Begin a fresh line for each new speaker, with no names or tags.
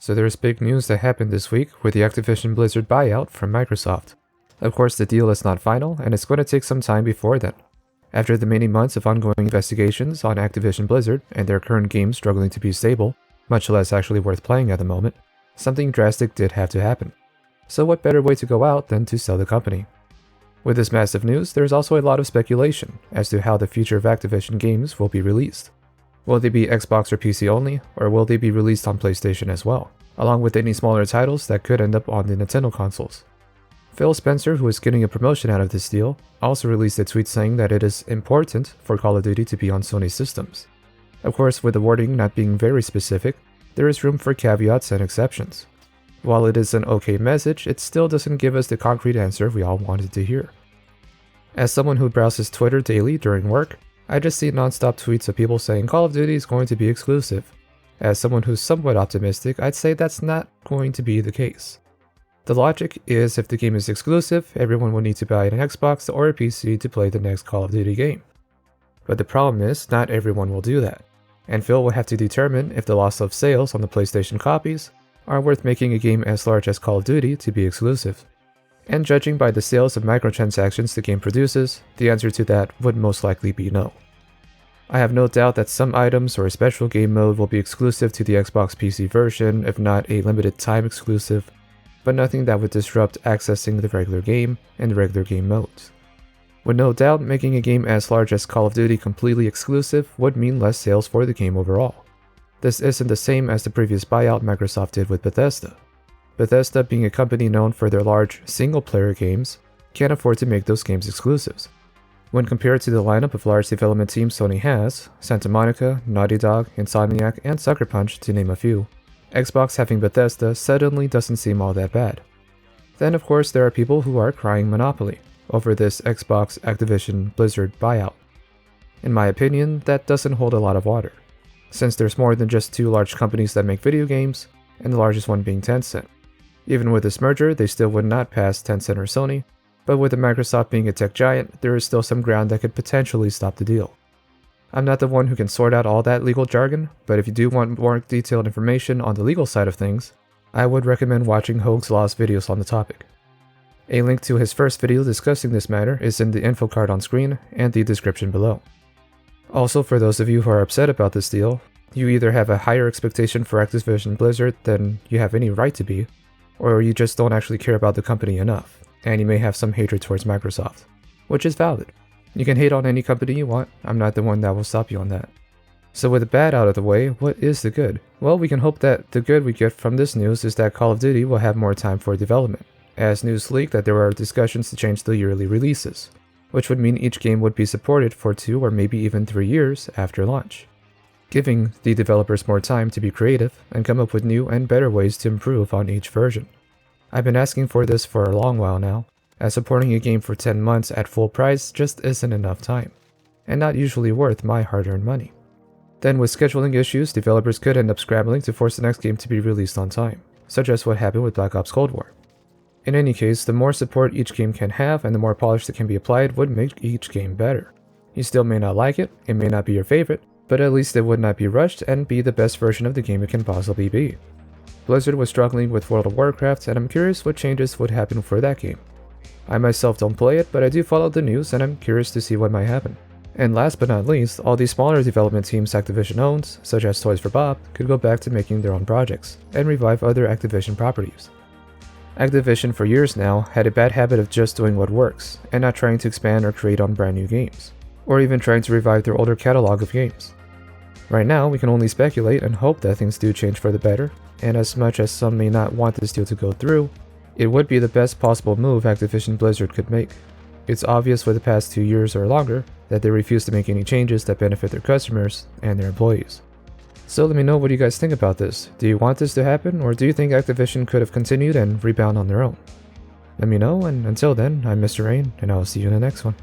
So there's big news that happened this week with the Activision-Blizzard buyout from Microsoft. Of course, the deal is not final, and it's going to take some time before then. After the many months of ongoing investigations on Activision-Blizzard and their current games struggling to be stable, much less actually worth playing at the moment, something drastic did have to happen. So what better way to go out than to sell the company? With this massive news, there's also a lot of speculation as to how the future of Activision games will be released. Will they be Xbox or PC only, or will they be released on PlayStation as well, along with any smaller titles that could end up on the Nintendo consoles? Phil Spencer, who is getting a promotion out of this deal, also released a tweet saying that it is important for Call of Duty to be on Sony systems. Of course, with the wording not being very specific, there is room for caveats and exceptions. While it is an okay message, it still doesn't give us the concrete answer we all wanted to hear. As someone who browses Twitter daily during work, I just see non-stop tweets of people saying Call of Duty is going to be exclusive. As someone who's somewhat optimistic, I'd say that's not going to be the case. The logic is if the game is exclusive, everyone will need to buy an Xbox or a PC to play the next Call of Duty game. But the problem is, not everyone will do that, and Phil will have to determine if the loss of sales on the PlayStation copies are worth making a game as large as Call of Duty to be exclusive. And judging by the sales of microtransactions the game produces, the answer to that would most likely be no. I have no doubt that some items or a special game mode will be exclusive to the Xbox PC version, if not a limited time exclusive, but nothing that would disrupt accessing the regular game and the regular game modes. With no doubt, making a game as large as Call of Duty completely exclusive would mean less sales for the game overall. This isn't the same as the previous buyout Microsoft did with Bethesda. Bethesda, being a company known for their large single-player games, can't afford to make those games exclusives. When compared to the lineup of large development teams Sony has, Santa Monica, Naughty Dog, Insomniac, and Sucker Punch to name a few, Xbox having Bethesda suddenly doesn't seem all that bad. Then of course there are people who are crying monopoly over this Xbox Activision-Blizzard buyout. In my opinion, that doesn't hold a lot of water, since there's more than just two large companies that make video games, and the largest one being Tencent. Even with this merger, they still would not pass Tencent or Sony, but with Microsoft being a tech giant, there is still some ground that could potentially stop the deal. I'm not the one who can sort out all that legal jargon, but if you do want more detailed information on the legal side of things, I would recommend watching Hoag's Law's videos on the topic. A link to his first video discussing this matter is in the info card on screen and the description below. Also, for those of you who are upset about this deal, you either have a higher expectation for Activision-Blizzard than you have any right to be, or you just don't actually care about the company enough, and you may have some hatred towards Microsoft, which is valid. You can hate on any company you want, I'm not the one that will stop you on that. So with the bad out of the way, what is the good? Well, we can hope that the good we get from this news is that Call of Duty will have more time for development, as news leaked that there are discussions to change the yearly releases, which would mean each game would be supported for 2 or maybe even 3 years after launch, giving the developers more time to be creative and come up with new and better ways to improve on each version. I've been asking for this for a long while now, as supporting a game for 10 months at full price just isn't enough time, and not usually worth my hard-earned money. Then with scheduling issues, developers could end up scrambling to force the next game to be released on time, such as what happened with Black Ops Cold War. In any case, the more support each game can have and the more polish that can be applied would make each game better. You still may not like it, it may not be your favorite, but at least it would not be rushed and be the best version of the game it can possibly be. Blizzard was struggling with World of Warcraft, and I'm curious what changes would happen for that game. I myself don't play it, but I do follow the news and I'm curious to see what might happen. And last but not least, all these smaller development teams Activision owns, such as Toys for Bob, could go back to making their own projects, and revive other Activision properties. Activision for years now had a bad habit of just doing what works, and not trying to expand or create on brand new games, or even trying to revive their older catalog of games. Right now, we can only speculate and hope that things do change for the better, and as much as some may not want this deal to go through, it would be the best possible move Activision-Blizzard could make. It's obvious for the past 2 years or longer that they refuse to make any changes that benefit their customers and their employees. So let me know what you guys think about this. Do you want this to happen, or do you think Activision could have continued and rebound on their own? Let me know, and until then, I'm Mr. Rain, and I will see you in the next one.